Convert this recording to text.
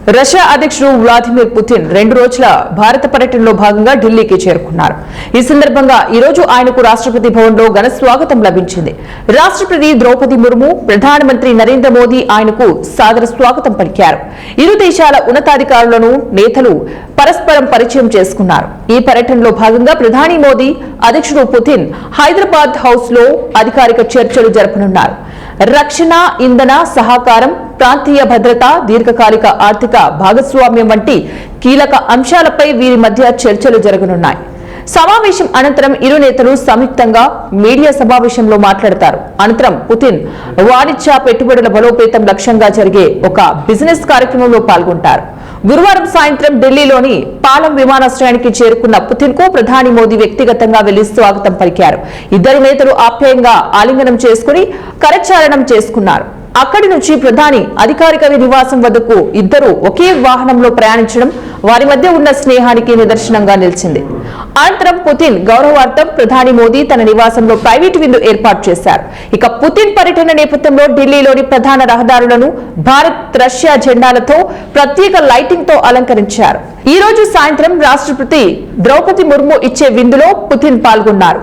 Russia అధ్యక్షుడు Vladimir Putin 2 రోజుల భారత పర్యటనలో భాగంగా ఢిల్లీకి చేరుకున్నారు. ఈ సందర్భంగా ఈ రోజు ఆయనకు రాష్ట్రపతి భవన్లో ఘన స్వాగతం లభించింది. రాష్ట్రపతి ద్రౌపది ముర్ము, ప్రధానమంత్రి నరేంద్ర మోదీ ఆయనకు సాదర స్వాగతం పలికారు. ఇరు దేశాల ఉన్నతాధికారులను నేతలు పరస్పరం పరిచయం చేసుకున్నారు. ఈ పర్యటనలో భాగంగా ప్రధాని మోదీ, అధ్యక్షుడు పుతిన్ హైదరాబాద్ హౌస్ లో అధికారిక చర్చలు జరపనున్నారు. రక్షణ, ఇంధన సహకారం, ప్రాంతీయ భద్రత, దీర్ఘకాలిక ఆర్థిక భాగస్వామ్యం వంటి కీలక అంశాలపై వీరి మధ్య చర్చలు జరగనున్నాయి. సమావేశం అనంతరం ఇరు నేతలు సంయుక్తంగా మీడియా సమావేశంలో మాట్లాడతారు. అనంతరం పుతిన్ వాణిజ్య పెట్టుబడుల బలోపేతం లక్ష్యంగా జరిగే ఒక బిజినెస్ కార్యక్రమంలో పాల్గొంటారు. గురువారం సాయంత్రం ఢిల్లీలోని పాలం విమానాశ్రయానికి చేరుకున్న పుతిన్ కు ప్రధాని మోదీ వ్యక్తిగతంగా వెళ్లి స్వాగతం పలికారు. ఇద్దరు నేతలు ఆప్యాయంగా ఆలింగనం చేసుకుని కరచాలనం చేసుకున్నారు. అక్కడి నుంచి ప్రధాని అధికారిక నివాసం వద్దకు ఇద్దరు ఒకే వాహనంలో ప్రయాణించడం వారి మధ్య ఉన్న స్నేహానికి నిదర్శనంగా నిలిచింది. అనంతరం పుతిన్ గౌరవార్థం ప్రధాని మోదీ తన నివాసంలో ప్రైవేటు విందు ఏర్పాటు చేశారు. ఇక పుతిన్ పర్యటన నేపథ్యంలో ఢిల్లీలోని ప్రధాన రహదారులను భారత్, రష్యా జెండాలతో ప్రత్యేక లైటింగ్ తో అలంకరించారు. ఈ రోజు సాయంత్రం రాష్ట్రపతి ద్రౌపది ముర్ము ఇచ్చే విందులో పుతిన్ పాల్గొన్నారు.